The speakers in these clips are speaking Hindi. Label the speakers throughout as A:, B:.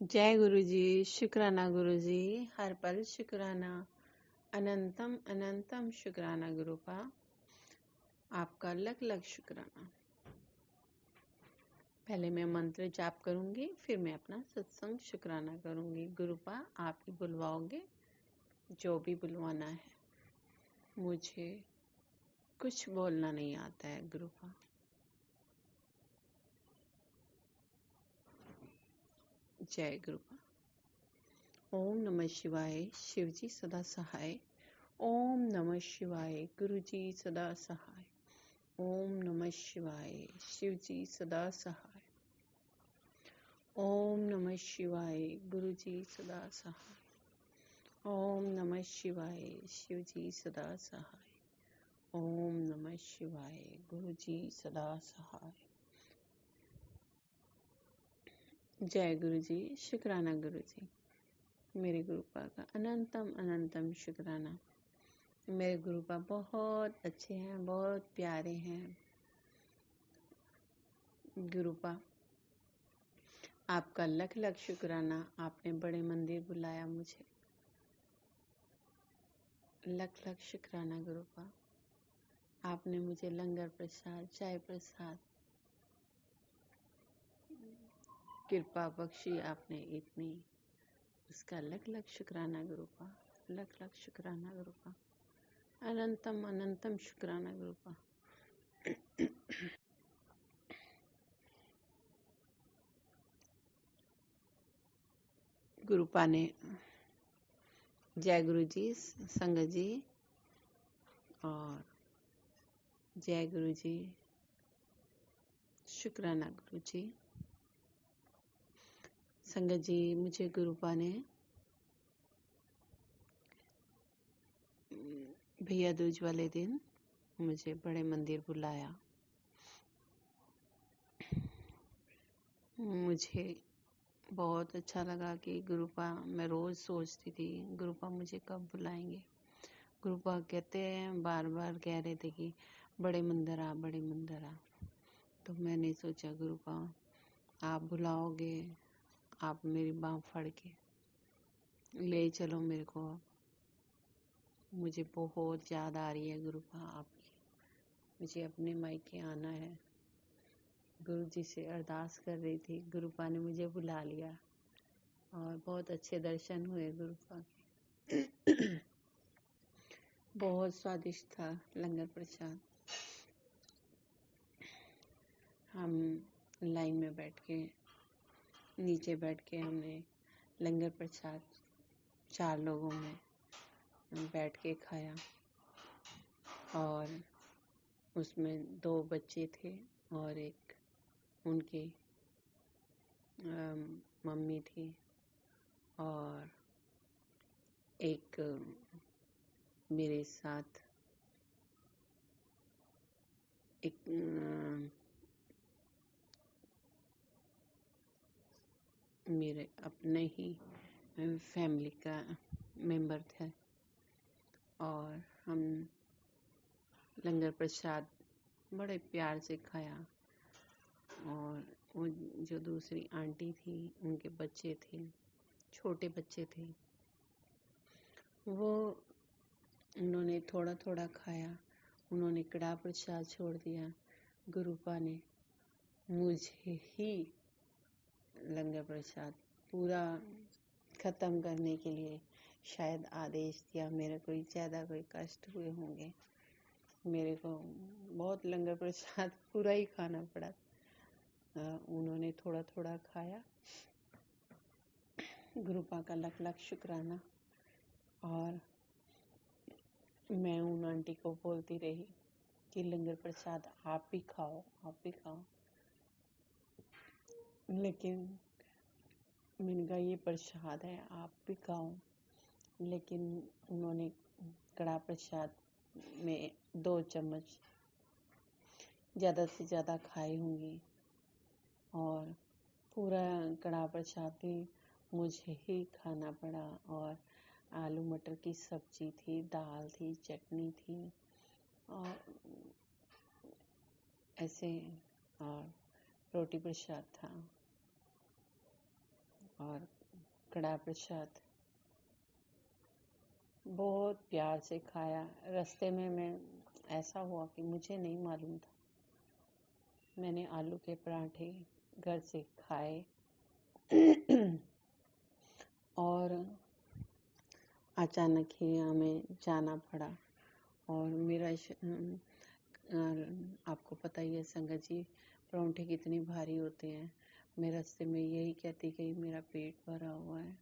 A: जय गुरु जी। शुक्राना गुरु जी। हर पल शुक्राना। अनंतम अनंतम शुक्राना गुरुपा। आपका लख लख शुक्राना। पहले मैं मंत्र जाप करूंगी, फिर मैं अपना सत्संग शुक्राना करूंगी। गुरुपा आप ही बुलवाओगे जो भी बुलवाना है। मुझे कुछ बोलना नहीं आता है गुरुपा। जय गुरुपा। ओम नमः शिवाय। शिव जी सदा सहाय। ओम नमः शिवाय। गुरु जी सदा सहाय। ओम नमः शिवाय। शिव जी सदा सहाय। ओम नमः शिवाय। गुरु जी सदा सहाय। ओम नमः शिवाय। शिव जी सदा सहाय। ओम नमः शिवाय। गुरु जी सदा सहाय। जय गुरु जी। शुक्राना गुरु जी। मेरे गुरुपा का अनंतम अनंतम शुक्राना। मेरे गुरुपा बहुत अच्छे हैं, बहुत प्यारे हैं। गुरुपा आपका लख लख शुक्राना। आपने बड़े मंदिर बुलाया मुझे। लख लख शुक्राना गुरुपा। आपने मुझे लंगर प्रसाद, चाय प्रसाद, कृपा बख्शी आपने इतनी, उसका लख लख शुक्राना गुरुपा। लख लख शुक्राना गुरुपा। अनंतम अनंतम शुक्राना गुरुपा। गुरुपा ने जय गुरु जी, संगत जी और जय गुरु जी, शुक्राना गुरु जी। संगत जी, मुझे गुरुपा ने भैया दूज वाले दिन मुझे बड़े मंदिर बुलाया। मुझे बहुत अच्छा लगा कि गुरुपा, मैं रोज सोचती थी गुरुपा मुझे कब बुलाएंगे। गुरुपा कहते हैं, बार बार कह रहे थे कि बड़े मंदिर आ, बड़े मंदिर आ। तो मैंने सोचा गुरुपा आप बुलाओगे, आप मेरी बाँह फड़ के ले चलो मेरे को। मुझे बहुत याद आ रही है गुरुपा आपकी। मुझे अपने मायके आना है। गुरु जी से अरदास कर रही थी, गुरुपा ने मुझे बुला लिया और बहुत अच्छे दर्शन हुए गुरुपा के। बहुत स्वादिष्ट था लंगर प्रसाद। हम लाइन में बैठ के, नीचे बैठ के हमने लंगर प्रसाद 4 लोगों में बैठ के खाया और उसमें 2 बच्चे थे और एक उनकी मम्मी थी और एक मेरे साथ एक मेरे अपने ही फैमिली का मेंबर थे और हम लंगर प्रसाद बड़े प्यार से खाया। और वो जो दूसरी आंटी थी, उनके बच्चे थे, छोटे बच्चे थे, वो उन्होंने थोड़ा थोड़ा खाया। उन्होंने कड़ा प्रसाद छोड़ दिया। गुरुपा ने मुझे ही लंगर प्रसाद पूरा खत्म करने के लिए शायद आदेश दिया। मेरे को ज्यादा कोई कष्ट हुए होंगे, मेरे को बहुत लंगर प्रसाद पूरा ही खाना पड़ा। उन्होंने थोड़ा थोड़ा खाया। गुरुपा का लख लख शुक्राना। और मैं उन आंटी को बोलती रही कि लंगर प्रसाद आप भी खाओ, आप भी खाओ। लेकिन मैंने कहा ये प्रसाद है, आप भी खाओ। लेकिन उन्होंने कड़ा प्रसाद में 2 चम्मच ज़्यादा से ज़्यादा खाई होंगी और पूरा कड़ा प्रसाद भी मुझे ही खाना पड़ा। और आलू मटर की सब्जी थी, दाल थी, चटनी थी और ऐसे, और रोटी प्रसाद था। और कड़ा प्रसाद बहुत प्यार से खाया। रास्ते में मैं ऐसा हुआ कि मुझे नहीं मालूम था, मैंने आलू के पराठे घर से खाए और अचानक ही हमें जाना पड़ा। और मेरा आपको पता ही है संगत जी, पराठे कितने भारी होते हैं। मैं रास्ते में यही कहती गई मेरा पेट भरा हुआ है,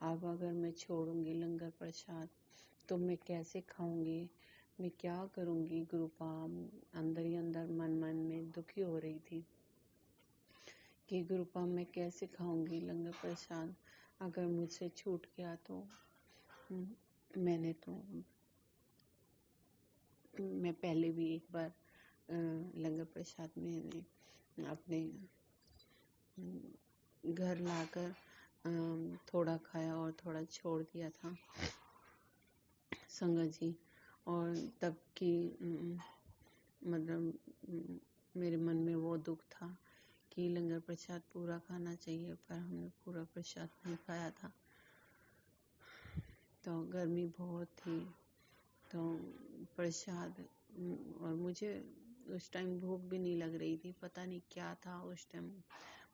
A: अब अगर मैं छोड़ूंगी लंगर प्रसाद तो मैं कैसे खाऊंगी, मैं क्या करूंगी। गुरुपा अंदर ही अंदर मन में दुखी हो रही थी कि गुरुपा मैं कैसे खाऊंगी लंगर प्रसाद, अगर मुझसे छूट गया तो। मैं पहले भी एक बार लंगर प्रसाद में अपने घर लाकर थोड़ा खाया और थोड़ा छोड़ दिया था संगत जी। और तब की मतलब मेरे मन में वो दुख था कि लंगर प्रसाद पूरा खाना चाहिए, पर हमने पूरा प्रसाद नहीं खाया था। तो गर्मी बहुत थी, तो प्रसाद और मुझे उस टाइम भूख भी नहीं लग रही थी। पता नहीं क्या था उस टाइम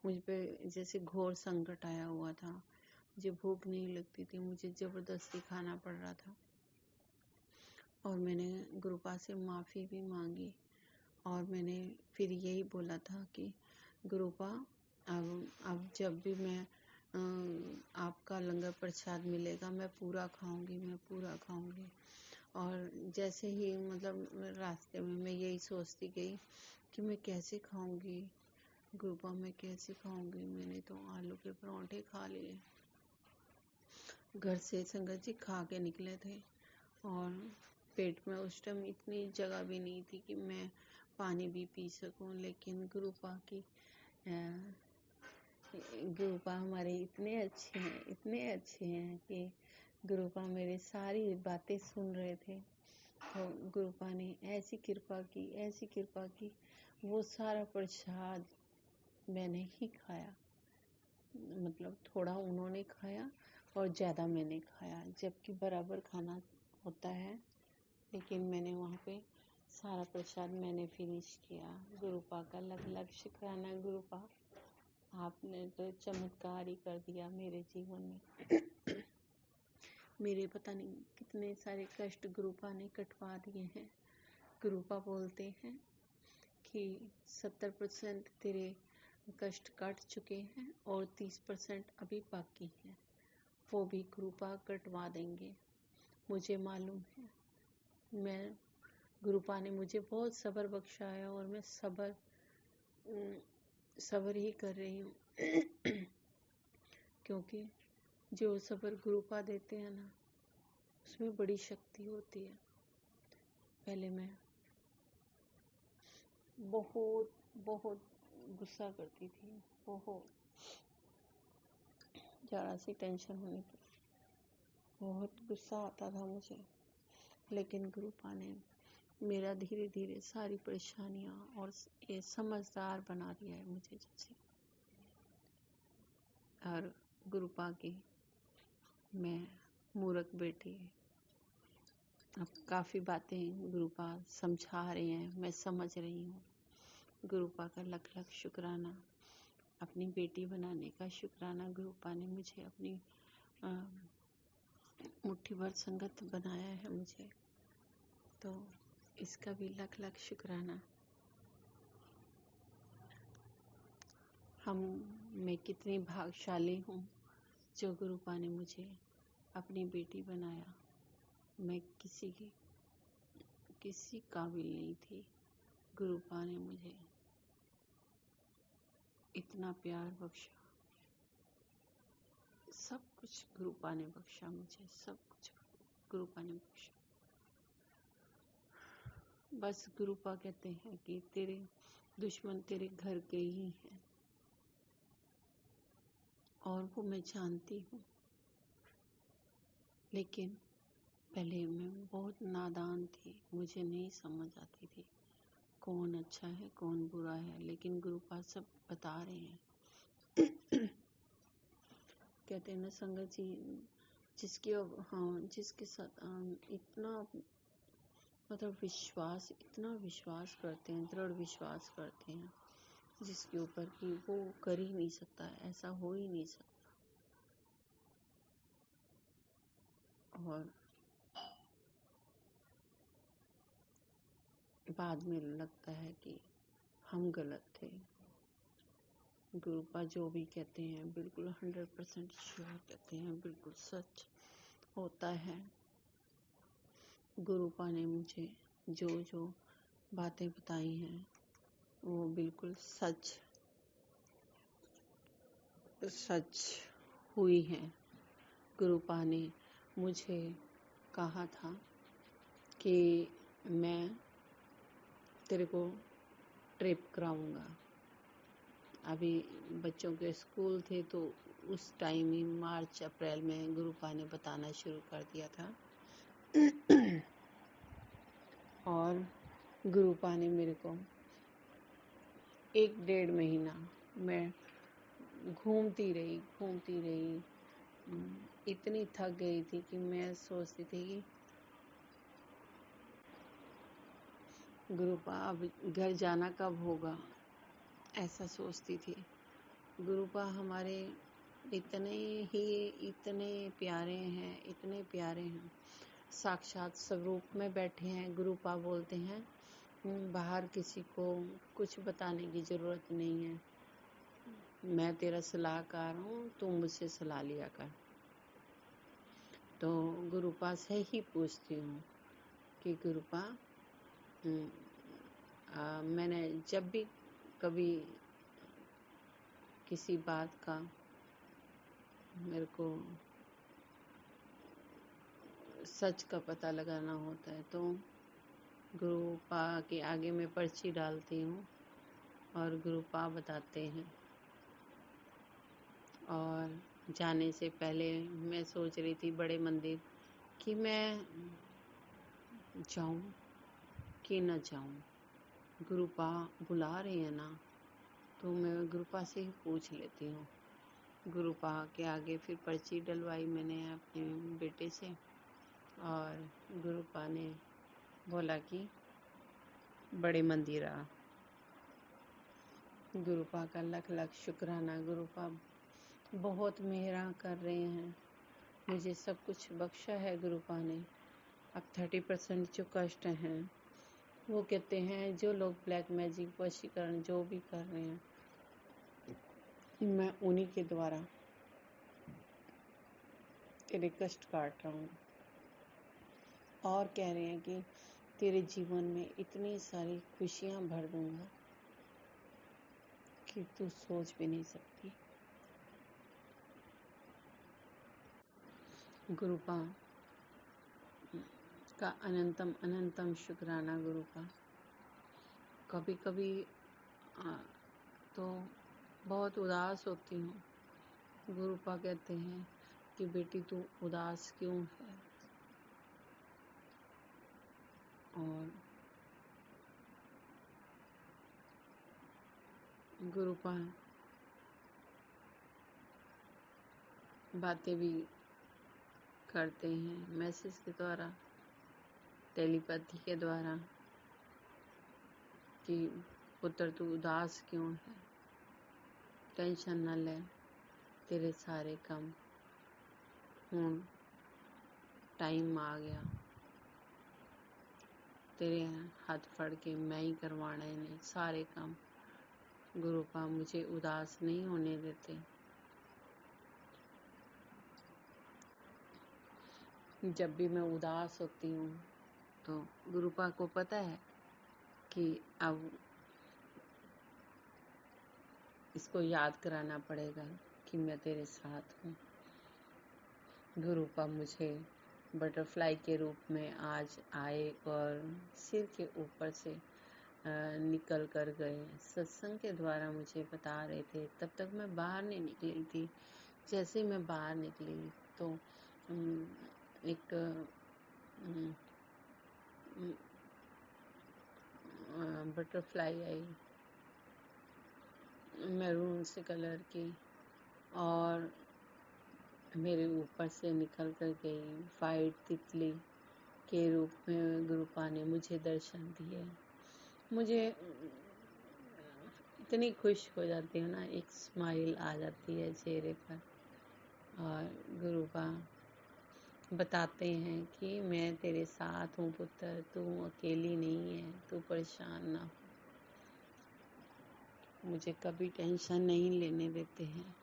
A: मुझ पे, जैसे घोर संकट आया हुआ था। मुझे भूख नहीं लगती थी, मुझे जबरदस्ती खाना पड़ रहा था। और मैंने गुरुपा से माफ़ी भी मांगी और मैंने फिर यही बोला था कि गुरुपा अब जब भी मैं आपका लंगर प्रसाद मिलेगा मैं पूरा खाऊंगी। और जैसे ही मतलब रास्ते में मैं यही सोचती गई कि मैं कैसे खाऊंगी गुरुपा, मैं कैसे खाऊंगी। मैंने तो आलू के पराठे खा लिए, घर से संगत जी खा के निकले थे और पेट में उस टाइम इतनी जगह भी नहीं थी कि मैं पानी भी पी सकूं। लेकिन गुरुपा हमारे इतने अच्छे हैं कि गुरुपा मेरे सारी बातें सुन रहे थे। तो गुरुपा ने ऐसी कृपा की वो सारा प्रसाद मैंने ही खाया। मतलब थोड़ा उन्होंने खाया और ज़्यादा मैंने खाया, जबकि बराबर खाना होता है, लेकिन मैंने वहाँ पे सारा प्रसाद मैंने फिनिश किया। गुरुपा का लख शुक्राना गुरुपा, आपने तो चमत्कार ही कर दिया मेरे जीवन में। मेरे पता नहीं कितने सारे कष्ट गुरुपा ने कटवा दिए हैं। गुरुपा बोलते हैं कि 70% तेरे कष्ट कट चुके हैं और 30% अभी बाकी हैं, वो भी गुरुपा कटवा देंगे। मुझे मालूम है, मैं गुरुपा ने मुझे बहुत सब्र बख्शा है और मैं सब्र ही कर रही हूँ क्योंकि जो सब्र गुरुपा देते हैं ना, उसमें बड़ी शक्ति होती है। पहले मैं बहुत गुस्सा करती थी, बहुत ज़रा सी टेंशन होने पर बहुत गुस्सा आता था मुझे। लेकिन गुरुपा ने मेरा धीरे धीरे सारी परेशानियां और ये समझदार बना दिया है मुझे जैसे। और गुरुपा की मैं मूर्ख बेटी, अब काफ़ी बातें गुरुपा समझा रहे हैं, मैं समझ रही हूँ। गुरुपा का लख शुक्राना, अपनी बेटी बनाने का शुक्राना। गुरुपा ने मुझे अपनी मुट्ठी भर संगत बनाया है मुझे, तो इसका भी लख शुक्राना। मैं कितनी भाग्यशाली हूँ जो गुरुपा ने मुझे अपनी बेटी बनाया। मैं किसी काबिल नहीं थी, गुरुपा ने मुझे इतना प्यार बख्शा। सब कुछ गुरुपा ने बख्शा मुझे, सब कुछ गुरुपा ने बख्शा। बस गुरुपा कहते हैं कि तेरे दुश्मन तेरे घर के ही हैं, और वो मैं जानती हूँ। लेकिन पहले मैं बहुत नादान थी, मुझे नहीं समझ आती थी कौन अच्छा है कौन बुरा है, लेकिन गुरुपा सब बता रहे हैं। कहते हैं ना संगत जी, जिसके साथ इतना मतलब विश्वास, इतना विश्वास करते हैं, दृढ़ विश्वास करते हैं जिसके ऊपर कि वो कर ही नहीं सकता, ऐसा हो ही नहीं सकता। और बाद में लगता है कि हम गलत थे। गुरुपा जो भी कहते हैं बिल्कुल 100% श्योर कहते हैं, बिल्कुल सच होता है। गुरुपा ने मुझे जो जो बातें बताई हैं वो बिल्कुल सच हुई हैं। गुरुपा ने मुझे कहा था कि मैं तेरे को ट्रिप कराऊंगा। अभी बच्चों के स्कूल थे तो उस टाइम ही मार्च अप्रैल में गुरुपा ने बताना शुरू कर दिया था। और गुरुपा ने मेरे को 1-1.5 महीना मैं घूमती रही, इतनी थक गई थी कि मैं सोचती थी कि गुरुपा अब घर जाना कब होगा, ऐसा सोचती थी। गुरुपा हमारे इतने प्यारे हैं, साक्षात स्वरूप में बैठे हैं। गुरुपा बोलते हैं बाहर किसी को कुछ बताने की जरूरत नहीं है, मैं तेरा सलाहकार हूँ, तू मुझसे सलाह लिया कर। तो गुरुपा से ही पूछती हूँ कि गुरुपा मैंने जब भी कभी किसी बात का मेरे को सच का पता लगाना होता है तो गुरुपा के आगे मैं पर्ची डालती हूँ और गुरुपा बताते हैं। और जाने से पहले मैं सोच रही थी बड़े मंदिर कि मैं जाऊं कि न जाऊं। गुरुपा बुला रहे हैं ना, तो मैं गुरुपा से ही पूछ लेती हूँ। गुरुपा के आगे फिर पर्ची डलवाई मैंने अपने बेटे से, और गुरुपा ने बोला कि बड़े मंदिर आ। गुरुपा का लख लख शुक्राना। गुरुपा बहुत मेहरा कर रहे हैं, मुझे सब कुछ बख्शा है गुरुपा ने। अब 30% जो कष्ट हैं वो कहते हैं जो लोग ब्लैक मैजिक वशीकरण जो भी कर रहे हैं, मैं उन्हीं के द्वारा तेरे कष्ट काट रहा हूँ। और कह रहे हैं कि तेरे जीवन में इतनी सारी खुशियां भर दूंगा कि तू सोच भी नहीं सकती। गुरुपा का अनंतम शुक्राना। गुरुपा कभी कभी तो बहुत उदास होती हूँ। गुरुपा कहते हैं कि बेटी तू उदास क्यों है। और गुरुपा बातें भी करते हैं मैसेज के द्वारा, टेलीपैथी के द्वारा, कि पुत्र तू उदास क्यों है, टेंशन न ले, तेरे सारे काम हुण टाइम आ गया, तेरे हाथ फड़ के मैं ही करवाने ने सारे काम। गुरुपा मुझे उदास नहीं होने देते। जब भी मैं उदास होती हूँ तो गुरुपा को पता है कि अब इसको याद कराना पड़ेगा कि मैं तेरे साथ हूँ। गुरुपा मुझे बटरफ्लाई के रूप में आज आए और सिर के ऊपर से निकल कर गए। सत्संग के द्वारा मुझे बता रहे थे, तब तक मैं बाहर नहीं निकली थी। जैसे मैं बाहर निकली तो एक बटरफ्लाई आई मैरून से कलर की, और मेरे ऊपर से निकल कर गई। वाइट तितली के रूप में गुरुपा ने मुझे दर्शन दिए। मुझे इतनी खुश हो जाती हूँ ना, एक स्माइल आ जाती है चेहरे पर। और गुरुपा बताते हैं कि मैं तेरे साथ हूँ पुत्र, तू अकेली नहीं है, तू परेशान ना हो। मुझे कभी टेंशन नहीं लेने देते हैं।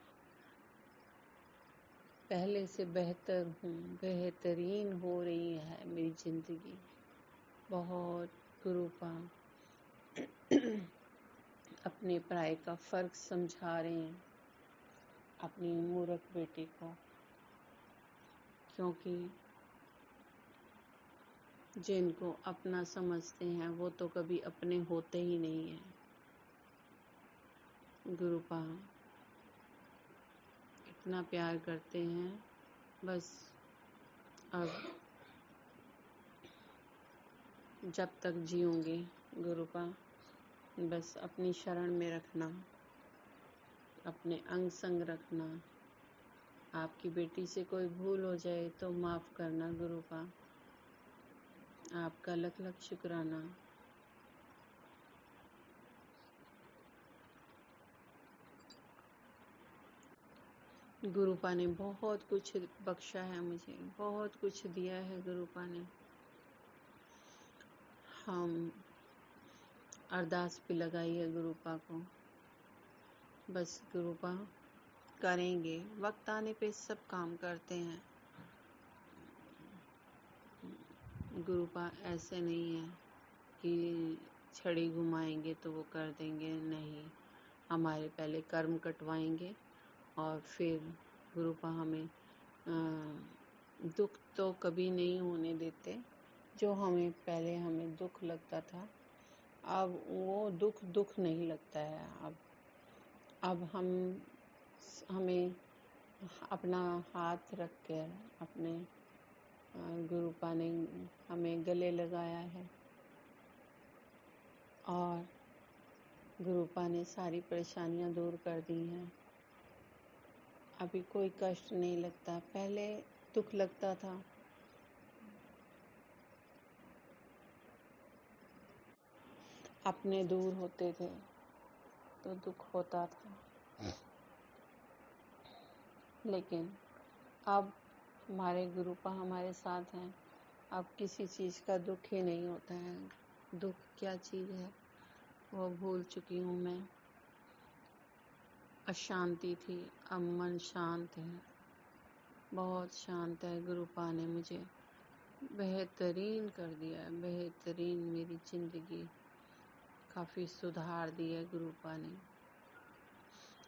A: पहले से बेहतर हूँ, बेहतरीन हो रही है मेरी जिंदगी। बहुत गुरुपा अपने पराये का फर्क समझा रहे हैं अपनी मूर्ख बेटी को, क्योंकि जिनको अपना समझते हैं वो तो कभी अपने होते ही नहीं है। गुरुपा इतना प्यार करते हैं, बस अब जब तक जियोगे गुरुपा बस अपनी शरण में रखना, अपने अंग संग रखना। आपकी बेटी से कोई भूल हो जाए तो माफ़ करना गुरुपा। आपका लख लख शुक्राना। गुरुपा ने बहुत कुछ बख्शा है मुझे, बहुत कुछ दिया है गुरुपा ने। हम अरदास भी लगाई है गुरुपा को। बस गुरुपा करेंगे, वक्त आने पे सब काम करते हैं। गुरुपा ऐसे नहीं है कि छड़ी घुमाएंगे तो वो कर देंगे, नहीं। हमारे पहले कर्म कटवाएंगे और फिर गुरुपा हमें दुख तो कभी नहीं होने देते। जो हमें दुख लगता था, अब वो दुख नहीं लगता है। अब हमें अपना हाथ रख कर अपने गुरुपा ने हमें गले लगाया है और गुरुपा ने सारी परेशानियां दूर कर दी हैं। अभी कोई कष्ट नहीं लगता, पहले दुख लगता था। अपने दूर होते थे तो दुख होता था, लेकिन अब हमारे गुरुपा हमारे साथ हैं। अब किसी चीज़ का दुख ही नहीं होता है। दुख क्या चीज़ है वो भूल चुकी हूँ मैं। अशांति थी, अब मन शांत है, बहुत शांत है। गुरुपा ने मुझे बेहतरीन कर दिया है, बेहतरीन। मेरी ज़िंदगी काफ़ी सुधार दी है गुरुपा ने।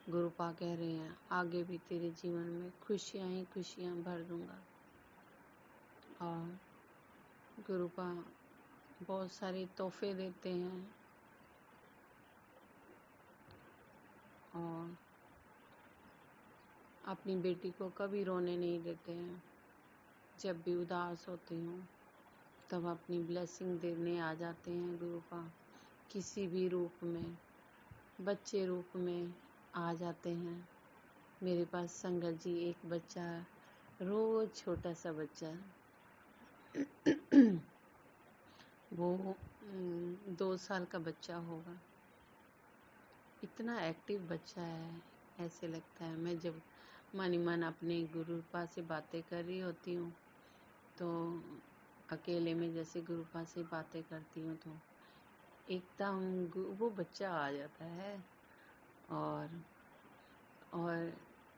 A: गुरुपा कह रहे हैं आगे भी तेरे जीवन में खुशियाँ ही खुशियाँ भर दूंगा। और गुरुपा बहुत सारे तोहफे देते हैं और अपनी बेटी को कभी रोने नहीं देते हैं। जब भी उदास होती हूँ तब अपनी ब्लेसिंग देने आ जाते हैं गुरुपा, किसी भी रूप में, बच्चे रूप में आ जाते हैं। मेरे पास संगत जी एक बच्चा, रोज छोटा सा बच्चा वो 2 साल का बच्चा होगा। इतना एक्टिव बच्चा है, ऐसे लगता है। मैं जब मन ही मन अपने गुरुपा से बातें कर रही होती हूँ तो अकेले में जैसे गुरुपा से बातें करती हूँ तो एकदम वो बच्चा आ जाता है और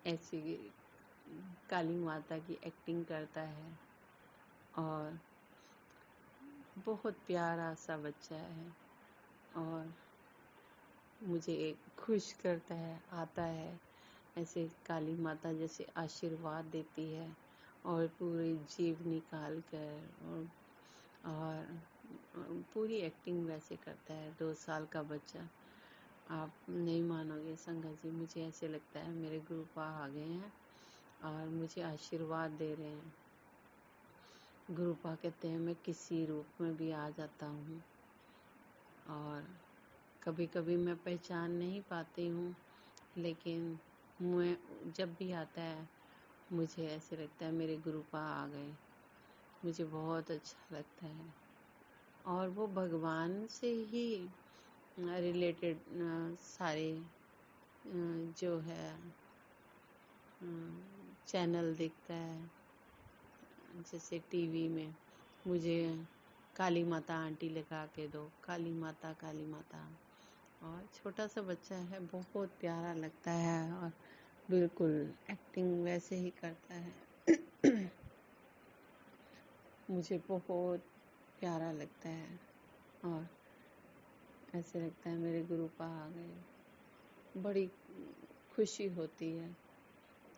A: ऐसी काली माता की एक्टिंग करता है और बहुत प्यारा सा बच्चा है और मुझे खुश करता है। आता है ऐसे काली माता जैसे आशीर्वाद देती है और पूरी जीभ निकाल कर और पूरी एक्टिंग वैसे करता है। 2 साल का बच्चा। आप नहीं मानोगे संगत जी, मुझे ऐसे लगता है मेरे गुरुपा आ गए हैं और मुझे आशीर्वाद दे रहे हैं। गुरुपा कहते हैं मैं किसी रूप में भी आ जाता हूँ और कभी कभी मैं पहचान नहीं पाती हूँ, लेकिन मुझे जब भी आता है मुझे ऐसे लगता है मेरे गुरुपा आ गए। मुझे बहुत अच्छा लगता है और वो भगवान से ही रिलेटेड सारे जो है चैनल दिखता है। जैसे टीवी में मुझे काली माता आंटी लगा के दो, काली माता काली माता। और छोटा सा बच्चा है, बहुत प्यारा लगता है और बिल्कुल एक्टिंग वैसे ही करता है। मुझे बहुत प्यारा लगता है और ऐसे लगता है मेरे गुरुपा आ गए। बड़ी खुशी होती है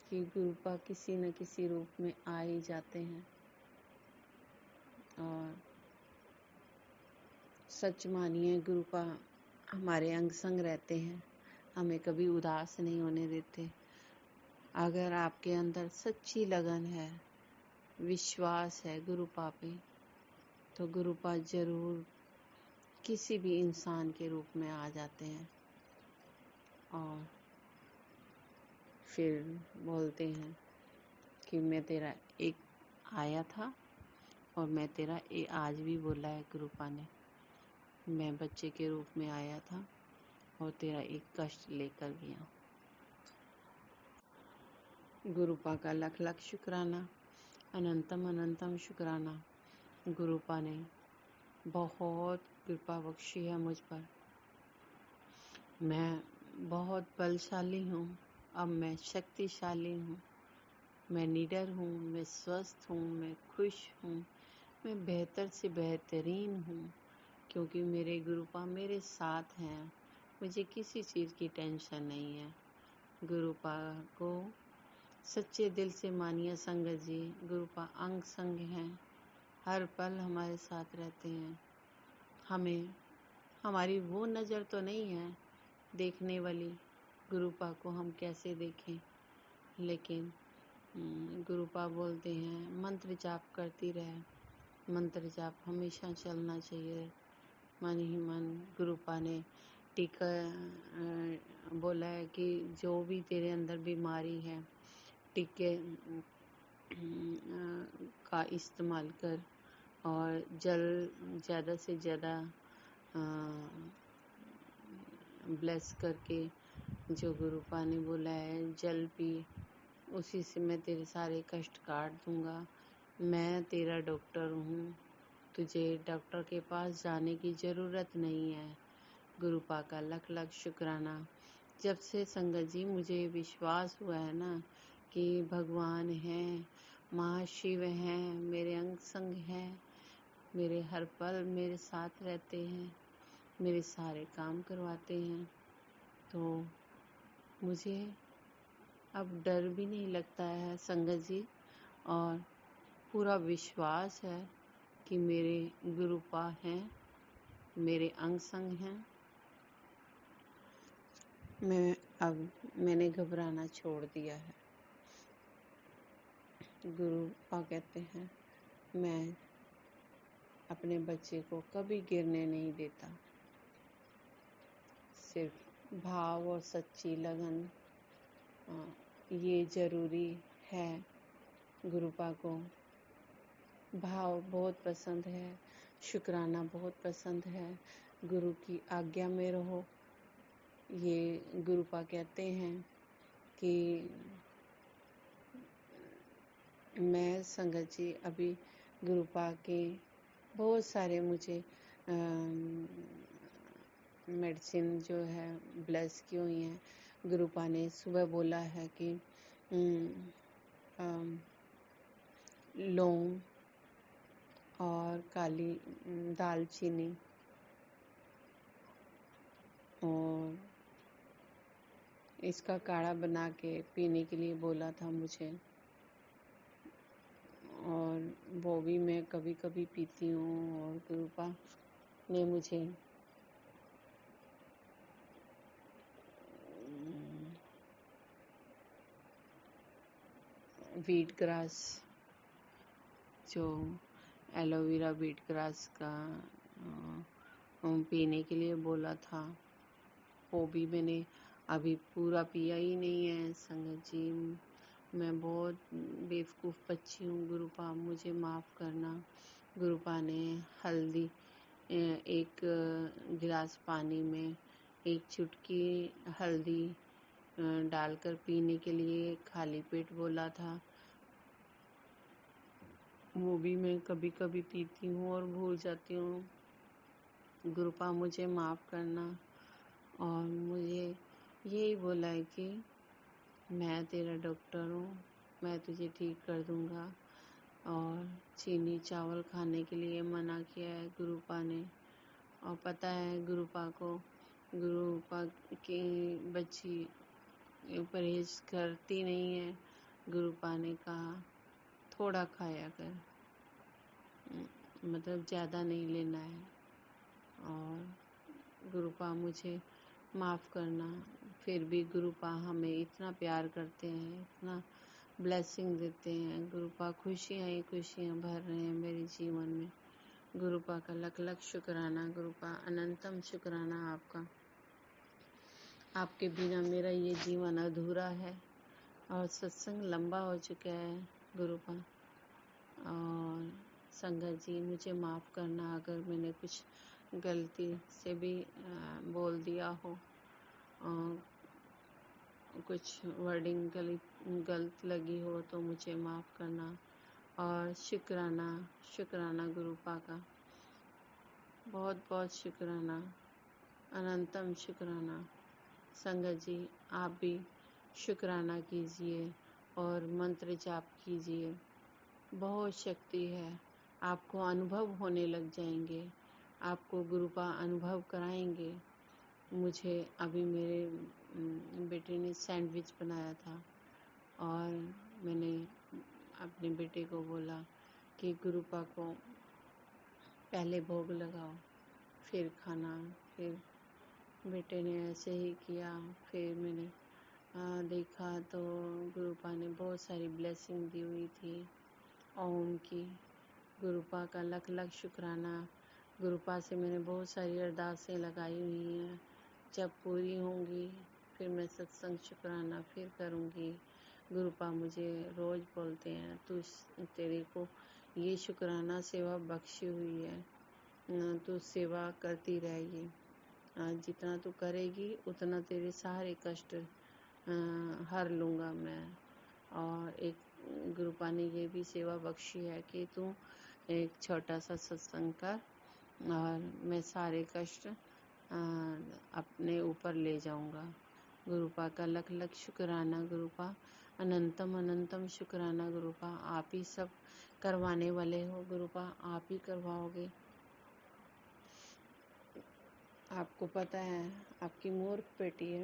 A: कि गुरुपा किसी न किसी रूप में आ ही जाते हैं और सच मानिए गुरुपा हमारे अंग संग रहते हैं, हमें कभी उदास नहीं होने देते। अगर आपके अंदर सच्ची लगन है, विश्वास है गुरुपा पे, तो गुरुपा जरूर किसी भी इंसान के रूप में आ जाते हैं और फिर बोलते हैं कि मैं तेरा एक आया था और मैं तेरा आज भी बोला है गुरुपा ने, मैं बच्चे के रूप में आया था और तेरा एक कष्ट लेकर गया। गुरुपा का लख लख शुक्राना, अनंतम अनंतम शुक्राना। गुरुपा ने बहुत कृपा बख्शी है मुझ पर। मैं बहुत बलशाली हूँ, अब मैं शक्तिशाली हूँ, मैं निडर हूँ, मैं स्वस्थ हूँ, मैं खुश हूँ, मैं बेहतर से बेहतरीन हूँ, क्योंकि मेरे गुरुपा मेरे साथ हैं। मुझे किसी चीज़ की टेंशन नहीं है। गुरुपा को सच्चे दिल से मानिए संगत जी, गुरुपा अंग संग हैं, हर पल हमारे साथ रहते हैं। हमें हमारी वो नज़र तो नहीं है देखने वाली, गुरुपा को हम कैसे देखें, लेकिन गुरुपा बोलते हैं मंत्र जाप करती रहे। मंत्र जाप हमेशा चलना चाहिए, मन ही मन। गुरुपा ने टीका बोला है कि जो भी तेरे अंदर बीमारी है, टीके का इस्तेमाल कर और जल ज़्यादा से ज़्यादा ब्लेस करके, जो गुरुपा ने बोला है जल पी, उसी से मैं तेरे सारे कष्ट काट दूंगा। मैं तेरा डॉक्टर हूँ, तुझे डॉक्टर के पास जाने की ज़रूरत नहीं है। गुरुपा का लख लख शुक्राना। जब से संगत जी मुझे विश्वास हुआ है ना कि भगवान हैं, महाशिव हैं, मेरे अंग संग हैं, मेरे हर पल मेरे साथ रहते हैं, मेरे सारे काम करवाते हैं, तो मुझे अब डर भी नहीं लगता है संगत जी, और पूरा विश्वास है कि मेरे गुरुपा हैं, मेरे अंग संग हैं। मैंने घबराना छोड़ दिया है। गुरुपा कहते हैं मैं अपने बच्चे को कभी गिरने नहीं देता, सिर्फ भाव और सच्ची लगन, ये जरूरी है। गुरुपा को भाव बहुत पसंद है, शुक्राना बहुत पसंद है, गुरु की आज्ञा में रहो। ये गुरुपा कहते हैं कि मैं संगत जी अभी गुरुपा के बहुत सारे मुझे मेडिसिन जो है ब्लेस की हुई हैं। गुरुपा ने सुबह बोला है कि लौंग और काली दालचीनी और इसका काढ़ा बना के पीने के लिए बोला था मुझे, और वो भी मैं कभी कभी पीती हूँ। और गुरुपा ने मुझे वीट ग्रास, जो एलोवेरा वीट ग्रास का पीने के लिए बोला था, वो भी मैंने अभी पूरा पिया ही नहीं है संगत जी। मैं बहुत बेवकूफ़ बच्ची हूँ गुरुपा, मुझे माफ़ करना। गुरुपा ने हल्दी एक गिलास पानी में एक चुटकी हल्दी डालकर पीने के लिए खाली पेट बोला था। वो भी मैं कभी कभी पीती हूँ और भूल जाती हूँ। गुरुपा मुझे माफ़ करना। और मुझे यही बोला है कि मैं तेरा डॉक्टर हूँ, मैं तुझे ठीक कर दूँगा। और चीनी चावल खाने के लिए मना किया है गुरुपा ने। और पता है गुरुपा की बच्ची परहेज करती नहीं है। गुरुपा ने कहा थोड़ा खाया कर, मतलब ज़्यादा नहीं लेना है। और गुरुपा मुझे माफ़ करना। फिर भी गुरुपा हमें इतना प्यार करते हैं, इतना ब्लेसिंग देते हैं। गुरुपा खुशियाँ ही खुशियाँ भर रहे हैं मेरे जीवन में। गुरुपा का लख लख शुक्राना। गुरुपा अनंतम शुक्राना आपका। आपके बिना मेरा ये जीवन अधूरा है। और सत्संग लंबा हो चुका है गुरुपा। और संगत जी मुझे माफ़ करना अगर मैंने कुछ गलती से भी बोल दिया हो, कुछ वर्डिंग गलत लगी हो तो मुझे माफ़ करना। और शुक्राना गुरुपा का, बहुत बहुत शुक्राना, अनंतम शुक्राना। संगत जी आप भी शुक्राना कीजिए और मंत्र जाप कीजिए। बहुत शक्ति है, आपको अनुभव होने लग जाएंगे, आपको गुरुपा अनुभव कराएंगे। मुझे अभी मेरे बेटे ने सैंडविच बनाया था और मैंने अपने बेटे को बोला कि गुरुपा को पहले भोग लगाओ फिर खाना। फिर बेटे ने ऐसे ही किया। फिर मैंने देखा तो गुरुपा ने बहुत सारी ब्लेसिंग दी हुई थी ओम की। गुरुपा का लख लख शुक्राना। गुरुपा से मैंने बहुत सारी अरदासें लगाई हुई हैं, जब पूरी होंगी फिर मैं सत्संग शुक्राना फिर करूँगी। गुरुपा मुझे रोज़ बोलते हैं तेरे को ये शुक्राना सेवा बख्शी हुई है, तू सेवा करती रहेगी। जितना तू करेगी उतना तेरे सारे कष्ट हर लूँगा मैं। और एक गुरुपा ने ये भी सेवा बख्शी है कि तू एक छोटा सा सत्संग कर और मैं सारे कष्ट अपने ऊपर ले जाऊंगा। गुरुपा का लख लख शुक्राना। गुरुपा अनंतम अनंतम शुक्राना। गुरुपा आप ही सब करवाने वाले हो। गुरुपा आप ही करवाओगे। आपको पता है आपकी मूर्ख बेटी है,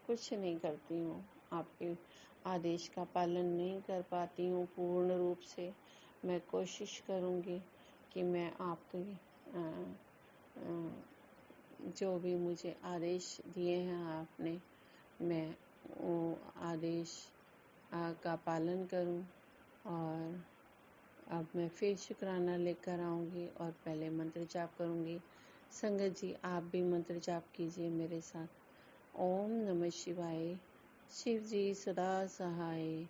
A: कुछ नहीं करती हूँ, आपके आदेश का पालन नहीं कर पाती हूँ पूर्ण रूप से। मैं कोशिश करूँगी कि मैं आपके जो भी मुझे आदेश दिए हैं आपने, मैं वो आदेश का पालन करूं। और अब मैं फिर शुक्राना लेकर आऊँगी और पहले मंत्र जाप करूँगी। संगत जी आप भी मंत्र जाप कीजिए मेरे साथ। ओम नमः शिवाय। शिव जी सदा सहाय।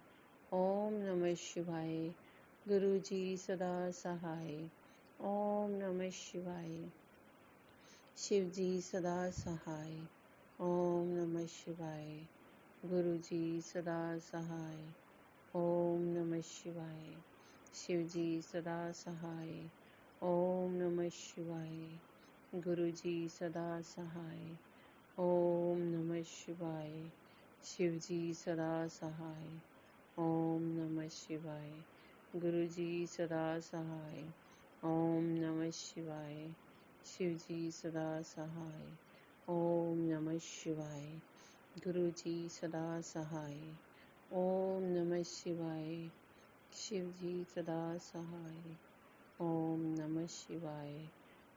A: ओम नमः शिवाय। गुरु जी सदा सहाय। ओम नमः शिवाय। शिव जी सदा सहाय। ओम नमः शिवाय। गुरु जी सदा सहाय। ओम नमः शिवाय। शिव जी सदा सहाय। ओम नमः शिवाय। गुरु जी सदा सहाय। ओम नमः शिवाय। शिव जी सदा सहाय। ओम नमः शिवाय। गुरु जी सदा सहाय। ओम नमः शिवाय। शिव जी सदा सहाय। ओम नमः शिवाय। गुरु जी सदा सहाय। ओम नमः शिवाय। शिव जी सदा सहाय। ओम नमः शिवाय।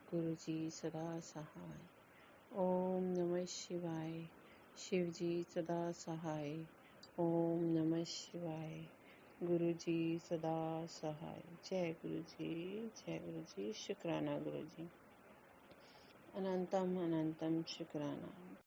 A: गुरु जी सदा सहाय। ओम नमः शिवाय। शिव जी सदा सहाय। ओम नमः शिवाय। गुरु जी सदा सहाय। जय गुरु जी, जय गुरु जी। शुक्राना गुरु जी। अनंतम अनंतम शुक्राना।